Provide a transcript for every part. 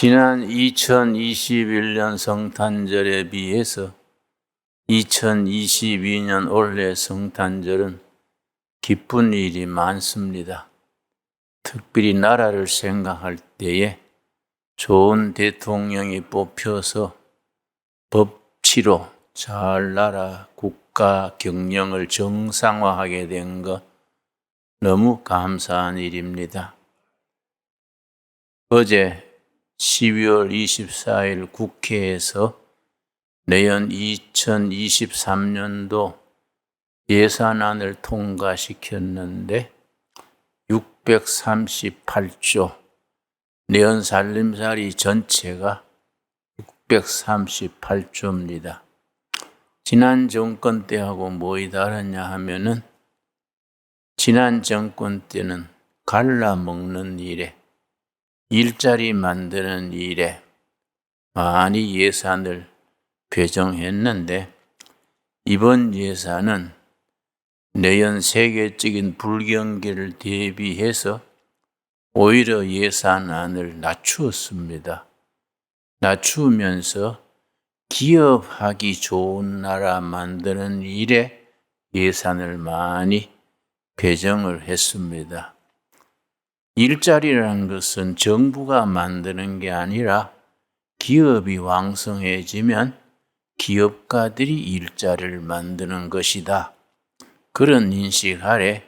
지난 2021년 성탄절에 비해서 2022년 올해 성탄절은 기쁜 일이 많습니다. 특별히 나라를 생각할 때에 좋은 대통령이 뽑혀서 법치로 잘 나라 국가 경영을 정상화하게 된 것 너무 감사한 일입니다. 어제 12월 24일 국회에서 내년 2023년도 예산안을 통과시켰는데 638조, 내연 살림살이 전체가 638조입니다. 지난 정권 때하고 뭐이 다르냐 하면은 지난 정권 때는 갈라먹는 일에 일자리 만드는 일에 많이 예산을 배정했는데 이번 예산은 내연 세계적인 불경기를 대비해서 오히려 예산안을 낮추었습니다. 낮추면서 기업하기 좋은 나라 만드는 일에 예산을 많이 배정을 했습니다. 일자리라는 것은 정부가 만드는 게 아니라 기업이 왕성해지면 기업가들이 일자리를 만드는 것이다. 그런 인식 아래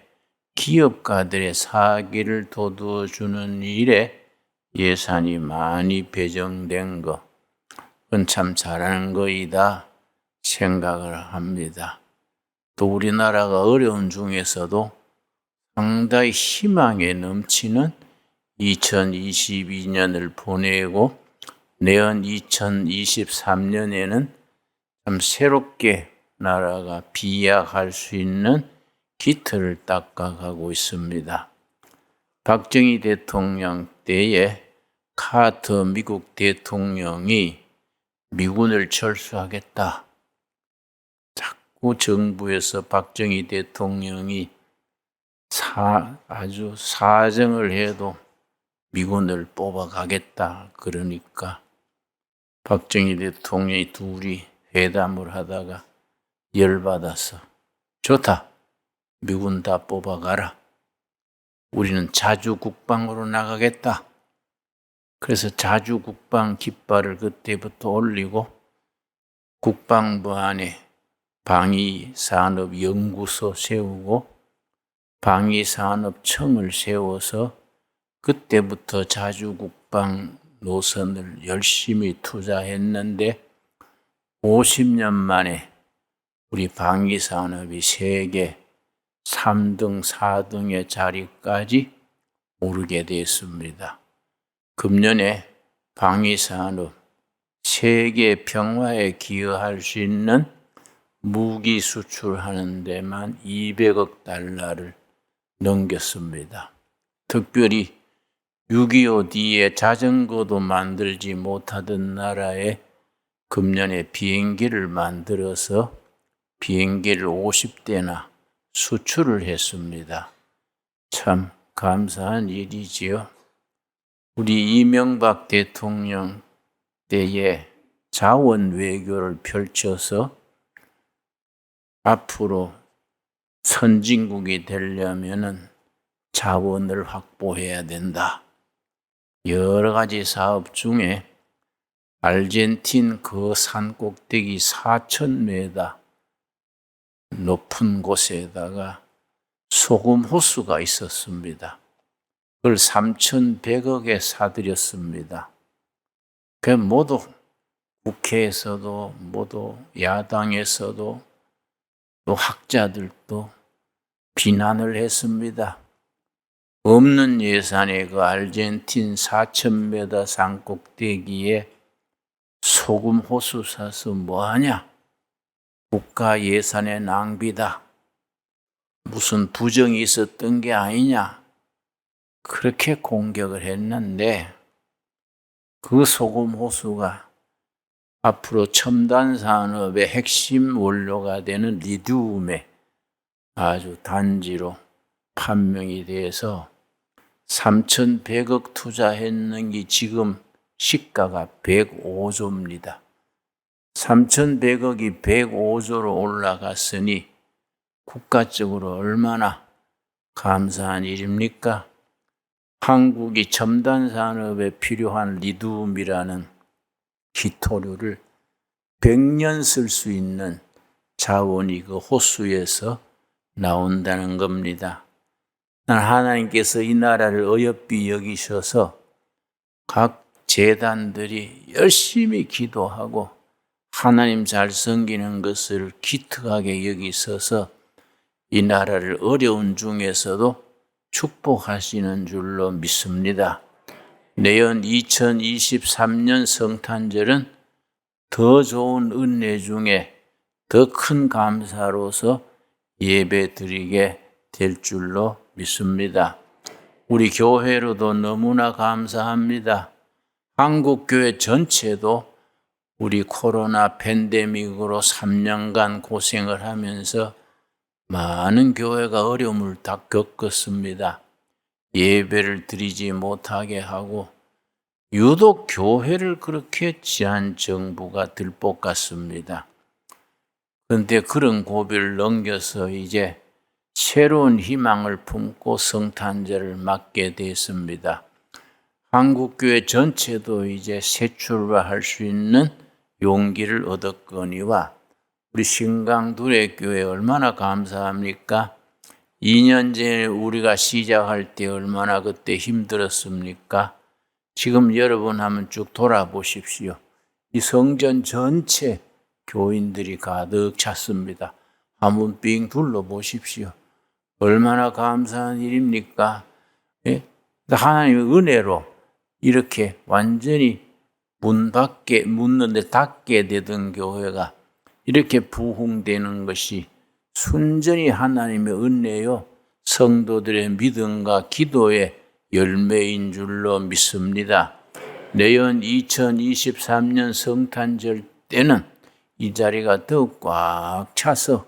기업가들의 사기를 돋워주는 일에 예산이 많이 배정된 것, 그건 참 잘하는 거이다 생각을 합니다. 또 우리나라가 어려운 중에서도 상당히 희망에 넘치는 2022년을 보내고 내년 2023년에는 참 새롭게 나라가 비약할 수 있는 기틀을 닦아가고 있습니다. 박정희 대통령 때에 카터 미국 대통령이 미군을 철수하겠다. 자꾸 정부에서 박정희 대통령이 아주 사정을 해도 미군을 뽑아가겠다. 그러니까 박정희 대통령이 둘이 회담을 하다가 열받아서 좋다. 미군 다 뽑아가라. 우리는 자주 국방으로 나가겠다. 그래서 자주 국방 깃발을 그때부터 올리고 국방부 안에 방위산업연구소 세우고 방위산업청을 세워서 그때부터 자주국방 노선을 열심히 투자했는데 50년 만에 우리 방위산업이 세계 3등, 4등의 자리까지 오르게 됐습니다. 금년에 방위산업 세계 평화에 기여할 수 있는 무기 수출하는 데만 200억 달러를 넘겼습니다. 특별히 6.25 뒤에 자전거도 만들지 못하던 나라에 금년에 비행기를 만들어서 비행기를 50대나 수출을 했습니다. 참 감사한 일이지요. 우리 이명박 대통령 때에 자원 외교를 펼쳐서 앞으로 선진국이 되려면은 자원을 확보해야 된다. 여러 가지 사업 중에 아르헨틴 그 산 꼭대기 4,000m 높은 곳에다가 소금 호수가 있었습니다. 그걸 3,100억에 사들였습니다. 그 모두 국회에서도 모두 야당에서도 또 학자들도 비난을 했습니다. 없는 예산에 그 아르헨틴 4,000m 산 꼭대기에 소금 호수 사서 뭐하냐? 국가 예산의 낭비다. 무슨 부정이 있었던 게 아니냐? 그렇게 공격을 했는데 그 소금 호수가 앞으로 첨단 산업의 핵심 원료가 되는 리튬의 아주 단지로 판명이 돼서 3,100억 투자했는 게 지금 시가가 105조입니다. 3,100억이 105조로 올라갔으니 국가적으로 얼마나 감사한 일입니까? 한국이 첨단 산업에 필요한 리튬이라는 희토류를 100년 쓸 수 있는 자원이 그 호수에서 나온다는 겁니다. 하나님께서 이 나라를 어여삐 여기셔서 각 재단들이 열심히 기도하고 하나님 잘 섬기는 것을 기특하게 여기셔서 이 나라를 어려운 중에서도 축복하시는 줄로 믿습니다. 내년 2023년 성탄절은 더 좋은 은혜 중에 더 큰 감사로서 예배 드리게 될 줄로 믿습니다. 우리 교회로도 너무나 감사합니다. 한국교회 전체도 우리 코로나 팬데믹으로 3년간 고생을 하면서 많은 교회가 어려움을 다 겪었습니다. 예배를 드리지 못하게 하고 유독 교회를 그렇게 지한 정부가 들복 같습니다. 그런데 그런 고비를 넘겨서 이제 새로운 희망을 품고 성탄절을 맞게 됐습니다. 한국교회 전체도 이제 새 출발할 수 있는 용기를 얻었거니와 우리 신강두레교회 얼마나 감사합니까? 2년 전에 우리가 시작할 때 얼마나 그때 힘들었습니까? 지금 여러분 한번 쭉 돌아보십시오. 이 성전 전체 교인들이 가득 찼습니다. 한번 빙 둘러보십시오. 얼마나 감사한 일입니까? 예? 하나님의 은혜로 이렇게 완전히 문 는데 닫게 되던 교회가 이렇게 부흥되는 것이 순전히 하나님의 은혜요, 성도들의 믿음과 기도의 열매인 줄로 믿습니다. 내년 2023년 성탄절 때는 이 자리가 더욱 꽉 차서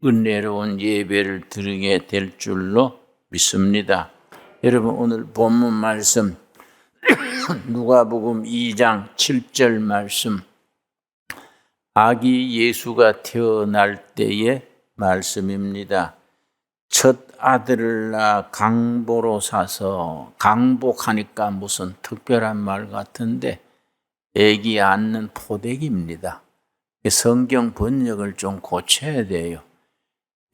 은혜로운 예배를 드리게 될 줄로 믿습니다. 여러분, 오늘 본문 말씀 누가복음 2장 7절 말씀, 아기 예수가 태어날 때의 말씀입니다. 첫 아들을 낳아 강보로 사서, 강복하니까 무슨 특별한 말 같은데 아기 안는 포대기입니다. 성경 번역을 좀 고쳐야 돼요.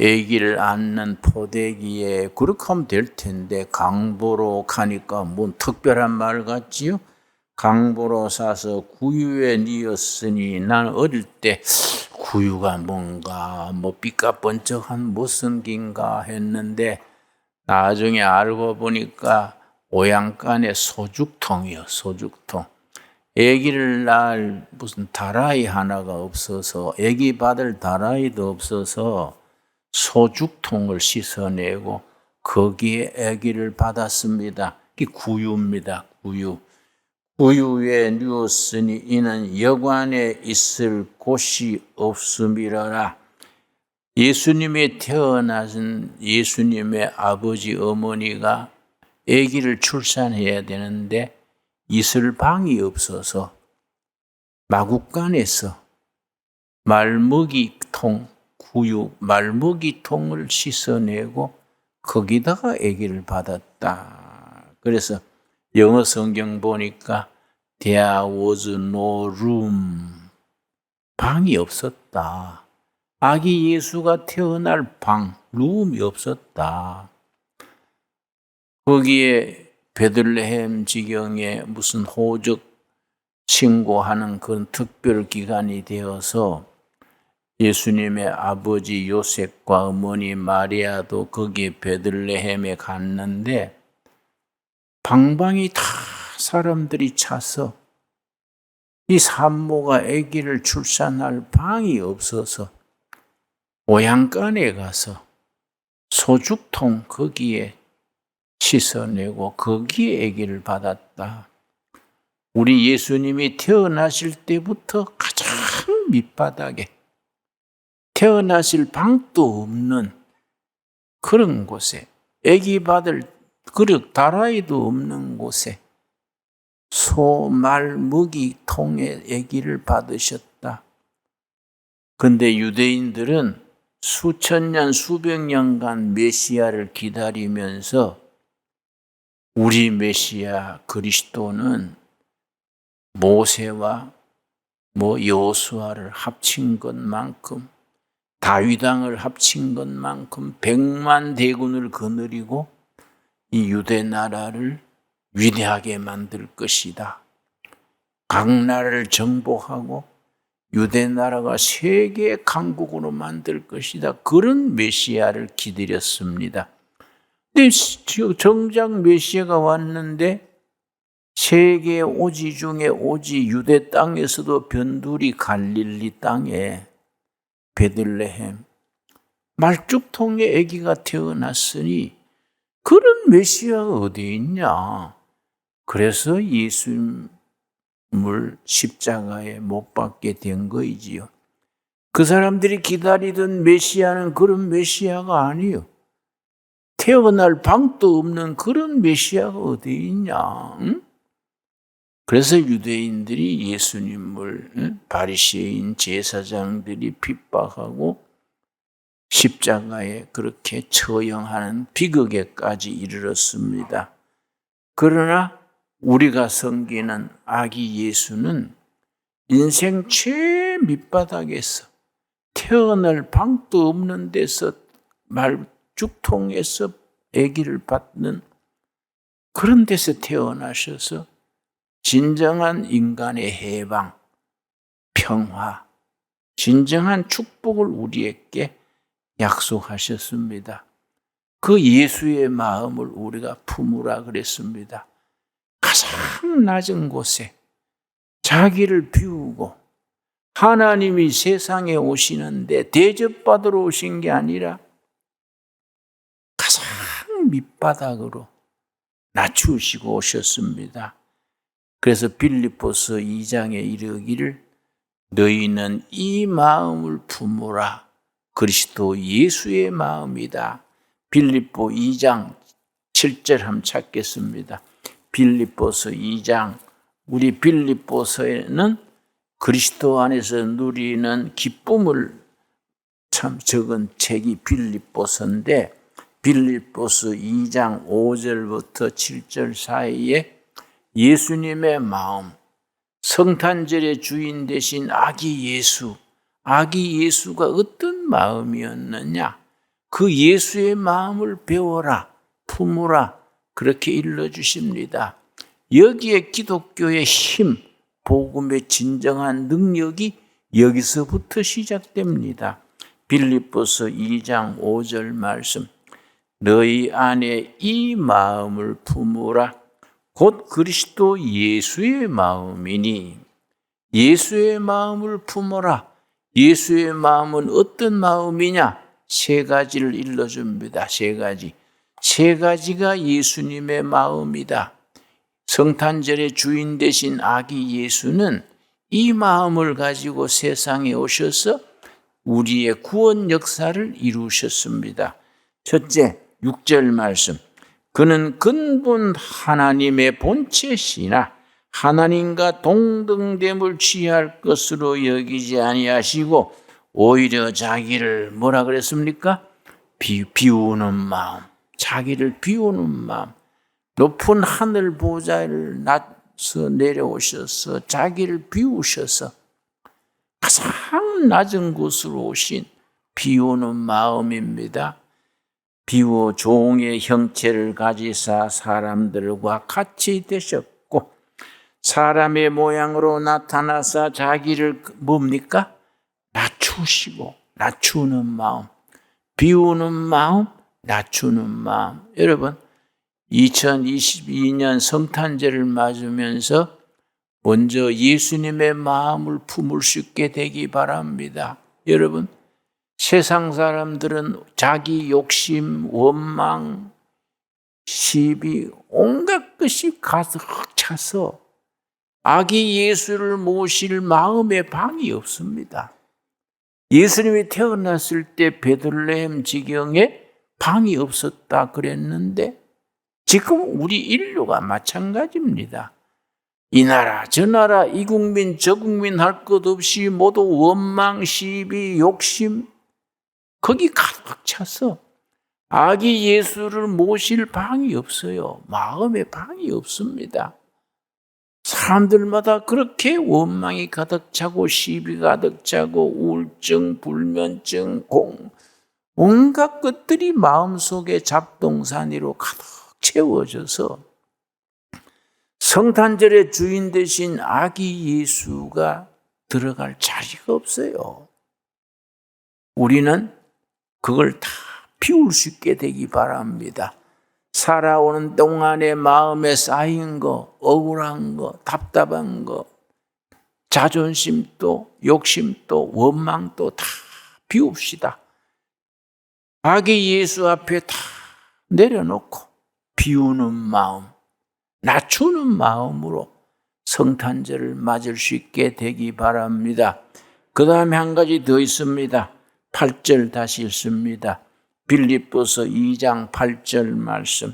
아기를 안는 포대기에 그렇게 하면 될 텐데 강보로 가니까 뭔 특별한 말 같지요? 강보로 사서 구유에 뉘었으니 난 어릴 때 구유가 뭔가 삐까번쩍한 무슨 긴가 했는데 나중에 알고 보니까 오양간의 소죽통이요, 소죽통. 아기를 낳을 무슨 다라이 하나가 없어서, 아기 받을 다라이도 없어서 소죽통을 씻어내고 거기에 아기를 받았습니다. 이게 구유입니다. 구유. 구유에 누웠으니 이는 여관에 있을 곳이 없음이라라. 예수님이 태어나신 예수님의 아버지 어머니가 아기를 출산해야 되는데 있을 방이 없어서 마국간에서 말먹이통, 구유 말먹이통을 씻어내고 거기다가 아기를 받았다. 그래서 영어 성경 보니까 There was no room. 방이 없었다. 아기 예수가 태어날 방, 룸이 없었다. 거기에 베들레헴 지경에 무슨 호적 신고하는 그런 특별 기간이 되어서 예수님의 아버지 요셉과 어머니 마리아도 거기에 베들레헴에 갔는데 방방이 다 사람들이 차서 이 산모가 아기를 출산할 방이 없어서 오양간에 가서 소죽통 거기에 씻어내고 거기에 아기를 받았다. 우리 예수님이 태어나실 때부터 가장 밑바닥에 태어나실 방도 없는 그런 곳에 아기 받을 그릇 다라이도 없는 곳에 소, 말, 먹이 통에 아기를 받으셨다. 그런데 유대인들은 수천 년, 수백 년간 메시아를 기다리면서 우리 메시아 그리스도는 모세와 여호수아를 합친 것만큼, 다윗 왕을 합친 것만큼 100만 대군을 거느리고 이 유대 나라를 위대하게 만들 것이다. 각 나라를 정복하고 유대 나라가 세계 강국으로 만들 것이다. 그런 메시아를 기다렸습니다. 근데 정작 메시아가 왔는데 세계 오지 중에 오지 유대 땅에서도 변두리 갈릴리 땅에 베들레헴 말죽통에 아기가 태어났으니 그런 메시아가 어디 있냐? 그래서 예수님을 십자가에 못 박게 된 거이지요. 그 사람들이 기다리던 메시아는 그런 메시아가 아니요. 태어날 방도 없는 그런 메시아가 어디 있냐? 응? 그래서 유대인들이 예수님을 바리새인 제사장들이 핍박하고 십자가에 그렇게 처형하는 비극에까지 이르렀습니다. 그러나 우리가 섬기는 아기 예수는 인생 최 밑바닥에서 태어날 방도 없는 데서 말죽통에서 아기를 받는 그런 데서 태어나셔서 진정한 인간의 해방, 평화, 진정한 축복을 우리에게 약속하셨습니다. 그 예수의 마음을 우리가 품으라 그랬습니다. 가장 낮은 곳에 자기를 비우고 하나님이 세상에 오시는데 대접받으러 오신 게 아니라 가장 밑바닥으로 낮추시고 오셨습니다. 그래서 빌립보서 2장에 이르기를 너희는 이 마음을 품으라. 그리스도 예수의 마음이다. 빌립보 2장 7절 한번 찾겠습니다. 빌립보서 2장, 우리 빌립보서에는 그리스도 안에서 누리는 기쁨을 참 적은 책이 빌립보서인데 빌립보서 2장 5절부터 7절 사이에 예수님의 마음, 성탄절의 주인 되신 아기 예수가 어떤 마음이었느냐? 그 예수의 마음을 배워라, 품으라, 그렇게 일러주십니다. 여기에 기독교의 힘, 복음의 진정한 능력이 여기서부터 시작됩니다. 빌립보서 2장 5절 말씀, 너희 안에 이 마음을 품으라. 곧 그리스도 예수의 마음이니 예수의 마음을 품어라. 예수의 마음은 어떤 마음이냐? 세 가지를 일러줍니다. 세 가지가 예수님의 마음이다. 성탄절의 주인 되신 아기 예수는 이 마음을 가지고 세상에 오셔서 우리의 구원 역사를 이루셨습니다. 첫째, 6절 말씀. 그는 근본 하나님의 본체시나 하나님과 동등됨을 취할 것으로 여기지 아니하시고 오히려 자기를 뭐라 그랬습니까? 비우는 마음, 자기를 비우는 마음, 높은 하늘 보좌를 낮서 내려오셔서 자기를 비우셔서 가장 낮은 곳으로 오신 비우는 마음입니다. 비워 종의 형체를 가지사 사람들과 같이 되셨고 사람의 모양으로 나타나사 자기를 뭡니까? 낮추시고 낮추는 마음, 비우는 마음, 낮추는 마음. 여러분 2022년 성탄절을 맞으면서 먼저 예수님의 마음을 품을 수 있게 되기 바랍니다. 여러분 세상 사람들은 자기 욕심, 원망, 시비 온갖 것이 가득 차서 아기 예수를 모실 마음에 방이 없습니다. 예수님이 태어났을 때 베들레헴 지경에 방이 없었다 그랬는데 지금 우리 인류가 마찬가지입니다. 이 나라 저 나라 이 국민 저 국민 할 것 없이 모두 원망, 시비, 욕심 거기 가득 차서 아기 예수를 모실 방이 없어요. 마음에 방이 없습니다. 사람들마다 그렇게 원망이 가득 차고 시비 가득 차고 우울증, 불면증, 온갖 것들이 마음속에 잡동사니로 가득 채워져서 성탄절의 주인 되신 아기 예수가 들어갈 자리가 없어요. 우리는 그걸 다 비울 수 있게 되기 바랍니다. 살아오는 동안에 마음에 쌓인 거, 억울한 거, 답답한 거, 자존심도, 욕심도, 원망도 다 비웁시다. 아기 예수 앞에 다 내려놓고 비우는 마음, 낮추는 마음으로 성탄절을 맞을 수 있게 되기 바랍니다. 그 다음에 한 가지 더 있습니다. 8절 다시 읽습니다. 빌립보서 2장 8절 말씀.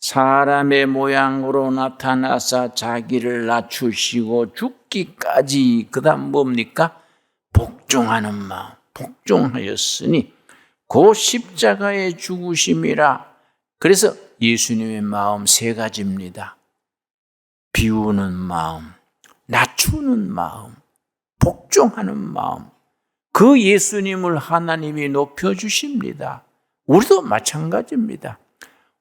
사람의 모양으로 나타나사 자기를 낮추시고 죽기까지, 그 다음 뭡니까? 복종하는 마음, 복종하였으니 그 십자가의 죽으심이라. 그래서 예수님의 마음 세 가지입니다. 비우는 마음, 낮추는 마음, 복종하는 마음. 그 예수님을 하나님이 높여주십니다. 우리도 마찬가지입니다.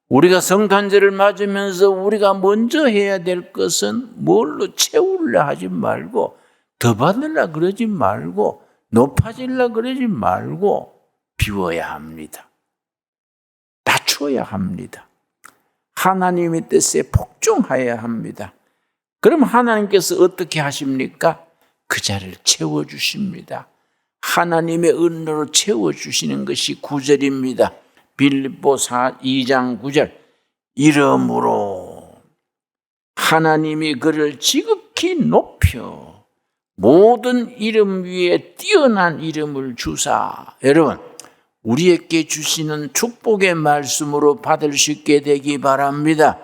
우리가 성탄절을 맞으면서 우리가 먼저 해야 될 것은 뭘로 채우려 하지 말고, 더 받으려 그러지 말고, 높아지려 그러지 말고 비워야 합니다. 낮춰야 합니다. 하나님의 뜻에 복종해야 합니다. 그럼 하나님께서 어떻게 하십니까? 그 자리를 채워주십니다. 하나님의 은혜로 채워주시는 것이 9절입니다. 빌립보 2장 9절. 이름으로 하나님이 그를 지극히 높여 모든 이름 위에 뛰어난 이름을 주사. 여러분, 우리에게 주시는 축복의 말씀으로 받을 수 있게 되기 바랍니다.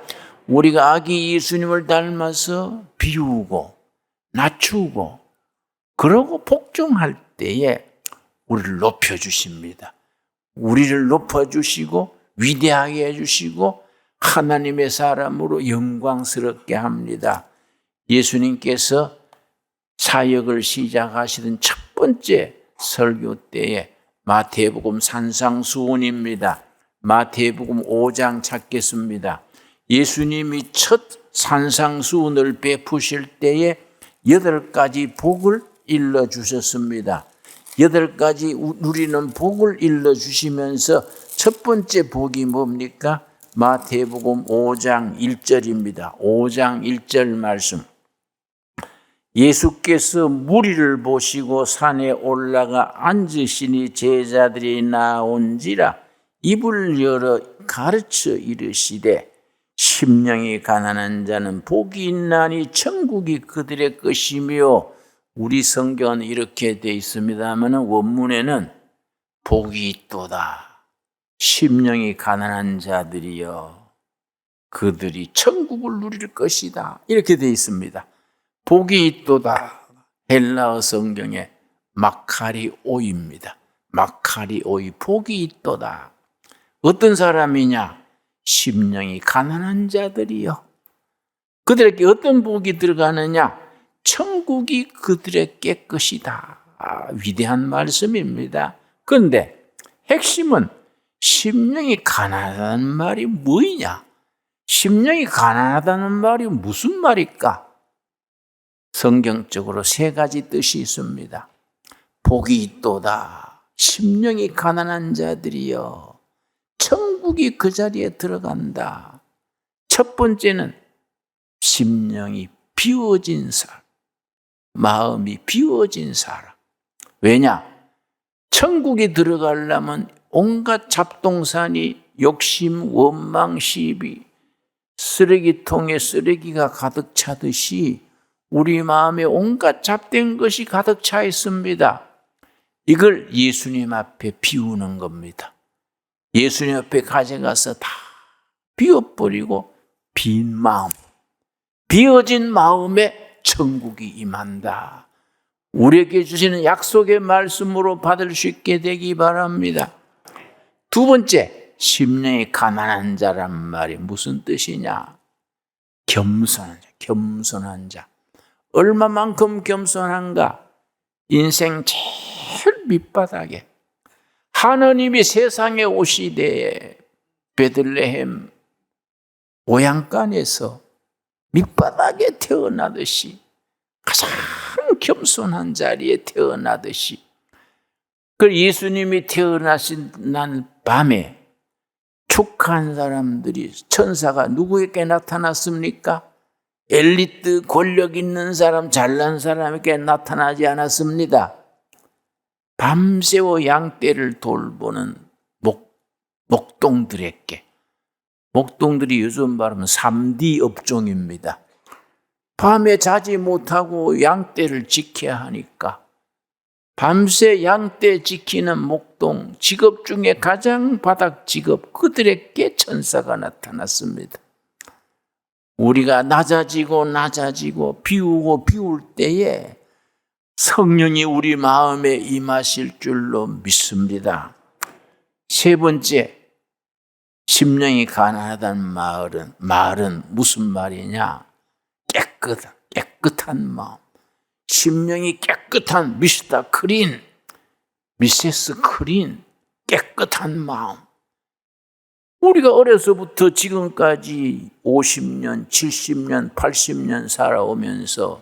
우리가 아기 예수님을 닮아서 비우고 낮추고 그러고 복종할 때에 우리를 높여주십니다. 우리를 높여주시고 위대하게 해주시고 하나님의 사람으로 영광스럽게 합니다. 예수님께서 사역을 시작하시던 첫 번째 설교 때에 마태복음 산상수훈입니다. 마태복음 5장 찾겠습니다. 예수님이 첫 산상수훈을 베푸실 때에 8가지 복을 일러주셨습니다. 8가지 누리는 복을 일러주시면서 첫 번째 복이 뭡니까? 마태복음 5장 1절입니다. 5장 1절 말씀. 예수께서 무리를 보시고 산에 올라가 앉으시니 제자들이 나온지라 입을 열어 가르쳐 이르시되 심령이 가난한 자는 복이 있나니 천국이 그들의 것이며. 우리 성경은 이렇게 되어 있습니다만 원문에는 복이 있도다. 심령이 가난한 자들이여 그들이 천국을 누릴 것이다. 이렇게 되어 있습니다. 복이 있도다. 헬라어 성경에 마카리오입니다. 마카리오이, 복이 있도다. 어떤 사람이냐? 심령이 가난한 자들이요. 그들에게 어떤 복이 들어가느냐? 천국이 그들의 것이다. 위대한 말씀입니다. 그런데 핵심은 심령이 가난하다는 말이 뭐냐? 심령이 가난하다는 말이 무슨 말일까? 성경적으로 3가지 뜻이 있습니다. 복이 있도다. 심령이 가난한 자들이여 천국이 그 자리에 들어간다. 첫 번째는 심령이 비워진 사람, 마음이 비워진 사람. 왜냐? 천국에 들어가려면 온갖 잡동사니 욕심, 원망, 시비, 쓰레기통에 쓰레기가 가득 차듯이 우리 마음에 온갖 잡된 것이 가득 차 있습니다. 이걸 예수님 앞에 비우는 겁니다. 예수님 앞에 가져가서 다 비워버리고 빈 마음, 비어진 마음에 천국이 임한다. 우리에게 주시는 약속의 말씀으로 받을 수 있게 되기 바랍니다. 두 번째, 심령이 가난한 자란 말이 무슨 뜻이냐? 겸손한 자, 겸손한 자. 얼마만큼 겸손한가? 인생 제일 밑바닥에 하느님이 세상에 오시되 베들레헴 오양간에서 밑바닥에 태어나듯이 가장 겸손한 자리에 태어나듯이 그 예수님이 태어나신 날 밤에 축하한 사람들이 천사가 누구에게 나타났습니까? 엘리트 권력 있는 사람, 잘난 사람에게 나타나지 않았습니다. 밤새워 양떼를 돌보는 목동들에게. 목동들이 요즘 말하면 3D 업종입니다. 밤에 자지 못하고 양떼를 지켜야 하니까 밤새 양떼 지키는 목동, 직업 중에 가장 바닥 직업, 그들에게 천사가 나타났습니다. 우리가 낮아지고 비울 때에 성령이 우리 마음에 임하실 줄로 믿습니다. 세 번째, 심령이 가난하다는 말은 무슨 말이냐? 깨끗한 마음. 심령이 깨끗한 미세스 크린, 깨끗한 마음. 우리가 어려서부터 지금까지 50년, 70년, 80년 살아오면서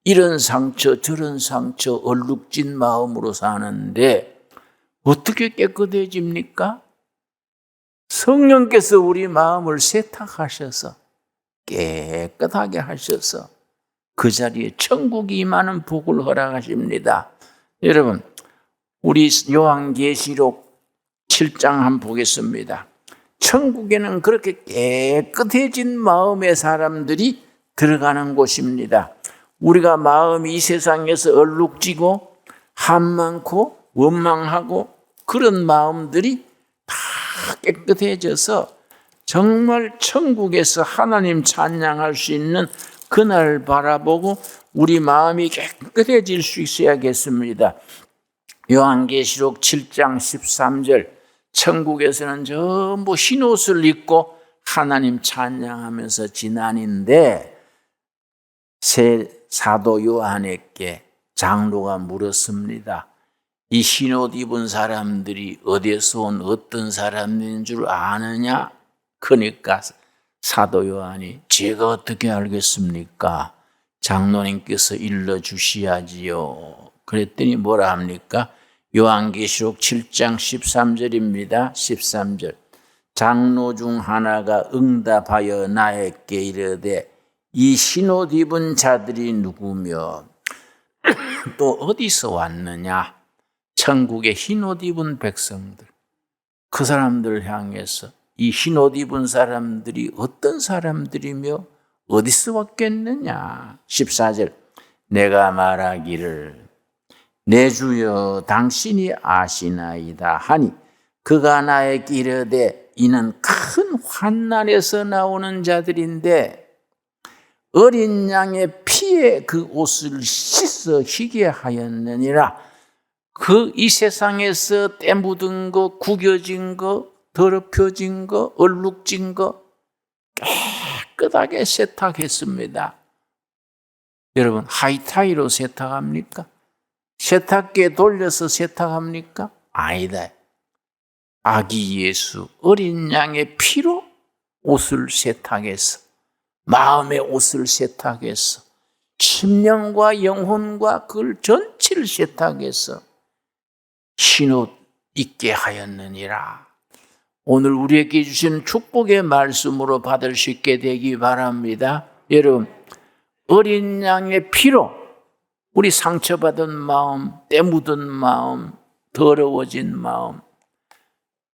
이런 상처, 저런 상처, 얼룩진 마음으로 사는데 어떻게 깨끗해집니까? 성령께서 우리 마음을 세탁하셔서 깨끗하게 하셔서 그 자리에 천국이 임하는 복을 허락하십니다. 여러분, 우리 요한계시록 7장 한번 보겠습니다. 천국에는 그렇게 깨끗해진 마음의 사람들이 들어가는 곳입니다. 우리가 마음이 이 세상에서 얼룩지고 한 많고 원망하고 그런 마음들이 다 깨끗해져서 정말 천국에서 하나님 찬양할 수 있는 그날 바라보고 우리 마음이 깨끗해질 수 있어야겠습니다. 요한계시록 7장 13절, 천국에서는 전부 흰 옷을 입고 하나님 찬양하면서 지나는데 새 사도 요한에게 장로가 물었습니다. 이 흰 옷 입은 사람들이 어디에서 온 어떤 사람인 줄 아느냐? 그러니까 사도 요한이 제가 어떻게 알겠습니까? 장로님께서 일러주셔야지요. 그랬더니 뭐라 합니까? 요한계시록 7장 13절입니다. 13절. 장로 중 하나가 응답하여 나에게 이르되 이 흰옷 입은 자들이 누구며 또 어디서 왔느냐? 천국의 흰옷 입은 백성들. 그 사람들을 향해서 이 흰옷 입은 사람들이 어떤 사람들이며 어디서 왔겠느냐? 14절. 내가 말하기를 내 주여 당신이 아시나이다 하니 그가 나에게 이르되 이는 큰 환난에서 나오는 자들인데 어린 양의 피에 그 옷을 씻어 희게 하였느니라. 그 이 세상에서 때 묻은 거, 구겨진 거, 더럽혀진 거, 얼룩진 거 깨끗하게 세탁했습니다. 여러분, 하이타이로 세탁합니까? 세탁기에 돌려서 세탁합니까? 아니다. 아기 예수, 어린 양의 피로 옷을 세탁해서, 마음의 옷을 세탁해서, 심령과 영혼과 그걸 전체를 세탁해서 흰옷 입게 하였느니라. 오늘 우리에게 주신 축복의 말씀으로 받을 수 있게 되기 바랍니다. 여러분, 어린 양의 피로 우리 상처받은 마음, 때 묻은 마음, 더러워진 마음,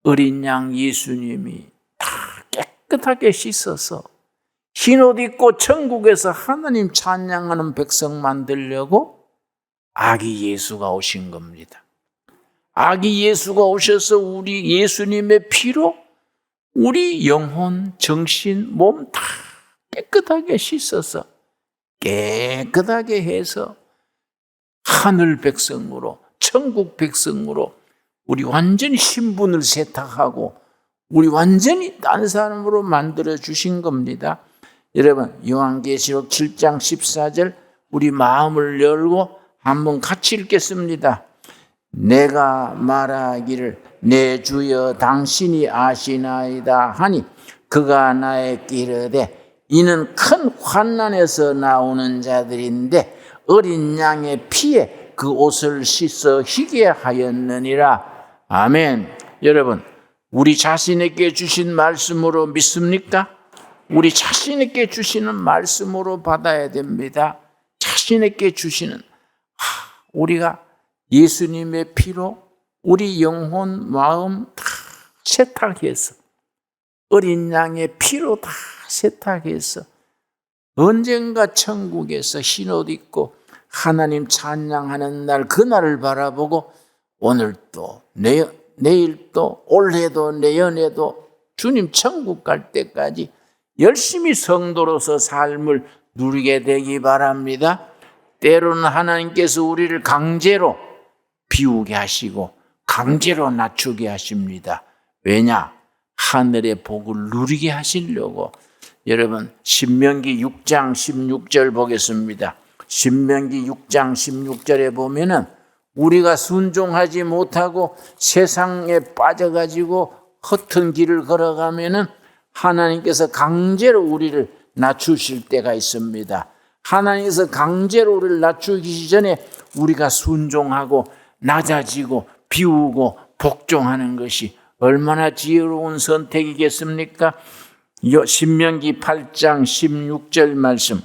어린 양 예수님이 다 깨끗하게 씻어서 흰옷 입고 천국에서 하나님 찬양하는 백성 만들려고 아기 예수가 오신 겁니다. 아기 예수가 오셔서 우리 예수님의 피로 우리 영혼, 정신, 몸 다 깨끗하게 씻어서 깨끗하게 해서 하늘 백성으로, 천국 백성으로 우리 완전히 신분을 세탁하고 우리 완전히 딴 사람으로 만들어 주신 겁니다. 여러분, 요한계시록 7장 14절 우리 마음을 열고 한번 같이 읽겠습니다. 내가 말하기를 내 주여 당신이 아시나이다 하니 그가 나에게 이르되 이는 큰 환난에서 나오는 자들인데 어린 양의 피에 그 옷을 씻어 희게 하였느니라. 아멘. 여러분, 우리 자신에게 주신 말씀으로 믿습니까? 우리 자신에게 주시는 말씀으로 받아야 됩니다. 자신에게 주시는, 우리가 예수님의 피로 우리 영혼, 마음 다 세탁해서, 어린 양의 피로 다 세탁해서 언젠가 천국에서 흰옷 입고 하나님 찬양하는 날, 그날을 바라보고 오늘도 내일도 올해도 내년에도 주님 천국 갈 때까지 열심히 성도로서 삶을 누리게 되기 바랍니다. 때로는 하나님께서 우리를 강제로 비우게 하시고 강제로 낮추게 하십니다. 왜냐? 하늘의 복을 누리게 하시려고. 여러분, 신명기 6장 16절 보겠습니다. 신명기 6장 16절에 보면은 우리가 순종하지 못하고 세상에 빠져가지고 허튼 길을 걸어가면은 하나님께서 강제로 우리를 낮추실 때가 있습니다. 하나님께서 강제로 우리를 낮추기 전에 우리가 순종하고 낮아지고 비우고 복종하는 것이 얼마나 지혜로운 선택이겠습니까? 신명기 8장 16절 말씀.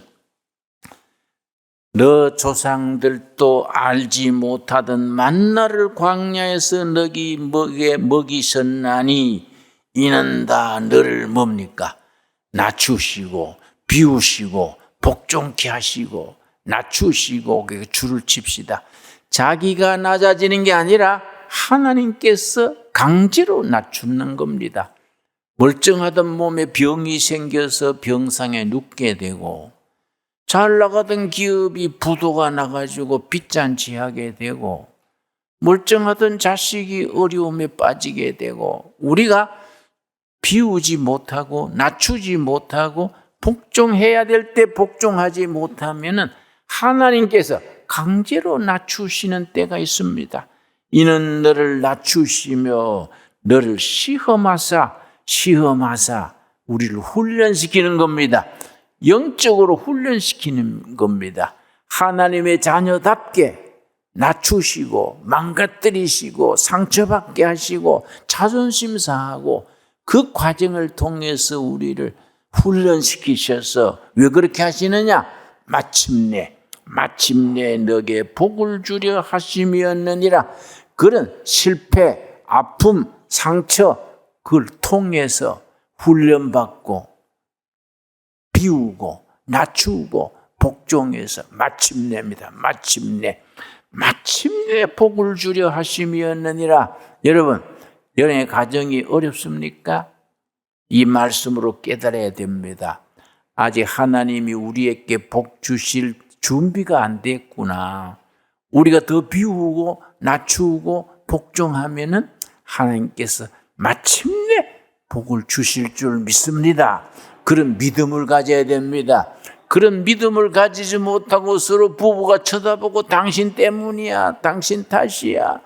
너 조상들도 알지 못하던 만나를 광야에서 너희에게 먹이셨나니 이는 다 너를 뭡니까? 낮추시고 비우시고 복종케 하시고 낮추시고 줄을 칩시다. 자기가 낮아지는 게 아니라 하나님께서 강제로 낮추는 겁니다. 멀쩡하던 몸에 병이 생겨서 병상에 눕게 되고, 잘 나가던 기업이 부도가 나가지고 빚잔치하게 되고, 멀쩡하던 자식이 어려움에 빠지게 되고, 우리가 비우지 못하고 낮추지 못하고 복종해야 될 때 복종하지 못하면은 하나님께서 강제로 낮추시는 때가 있습니다. 이는 너를 낮추시며 너를 시험하사 우리를 훈련시키는 겁니다. 영적으로 훈련시키는 겁니다. 하나님의 자녀답게 낮추시고 망가뜨리시고 상처받게 하시고 자존심 상하고 그 과정을 통해서 우리를 훈련시키셔서 왜 그렇게 하시느냐? 마침내 너게 복을 주려 하심이었느니라. 그런 실패, 아픔, 상처 그걸 통해서 훈련받고 비우고 낮추고 복종해서 마침내입니다. 마침내 복을 주려 하심이었느니라. 여러분, 여러분의 가정이 어렵습니까? 이 말씀으로 깨달아야 됩니다. 아직 하나님이 우리에게 복 주실 준비가 안 됐구나. 우리가 더 비우고 낮추고 복종하면은 하나님께서 마침내 복을 주실 줄 믿습니다. 그런 믿음을 가져야 됩니다. 그런 믿음을 가지지 못하고 서로 부부가 쳐다보고 당신 때문이야, 당신 탓이야,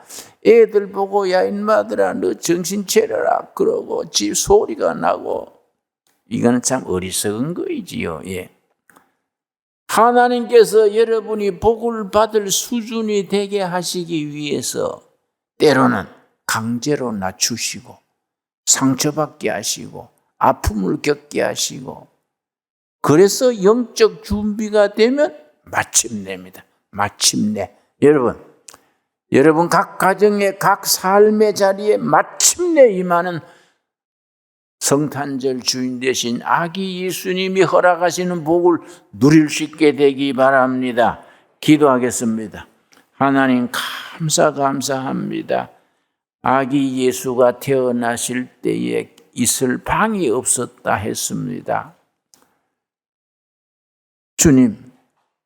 애들 보고 야 인마들아 너 정신 차려라 그러고 집 소리가 나고, 이거는 참 어리석은 거이지요. 예. 하나님께서 여러분이 복을 받을 수준이 되게 하시기 위해서 때로는 강제로 낮추시고 상처받게 하시고 아픔을 겪게 하시고, 그래서 영적 준비가 되면 마침내입니다. 마침내. 여러분 각 가정의 각 삶의 자리에 마침내 임하는 성탄절 주인 되신 아기 예수님이 허락하시는 복을 누릴 수 있게 되기 바랍니다. 기도하겠습니다. 하나님 감사합니다. 아기 예수가 태어나실 때에 있을 방이 없었다 했습니다. 주님,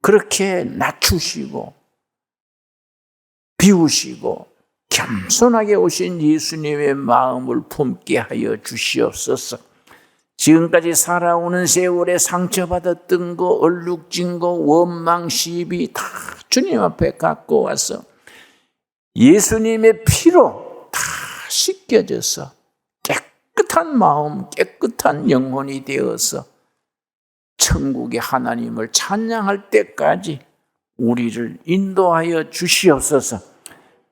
그렇게 낮추시고 비우시고 겸손하게 오신 예수님의 마음을 품게 하여 주시옵소서. 지금까지 살아오는 세월에 상처받았던 거, 얼룩진 거, 원망, 시비 다 주님 앞에 갖고 와서 예수님의 피로 다 씻겨져서 깨끗한 마음, 깨끗한 영혼이 되어서 천국의 하나님을 찬양할 때까지 우리를 인도하여 주시옵소서.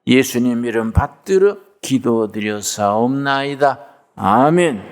예수님 이름 받들어 기도드려 사옵나이다. 아멘.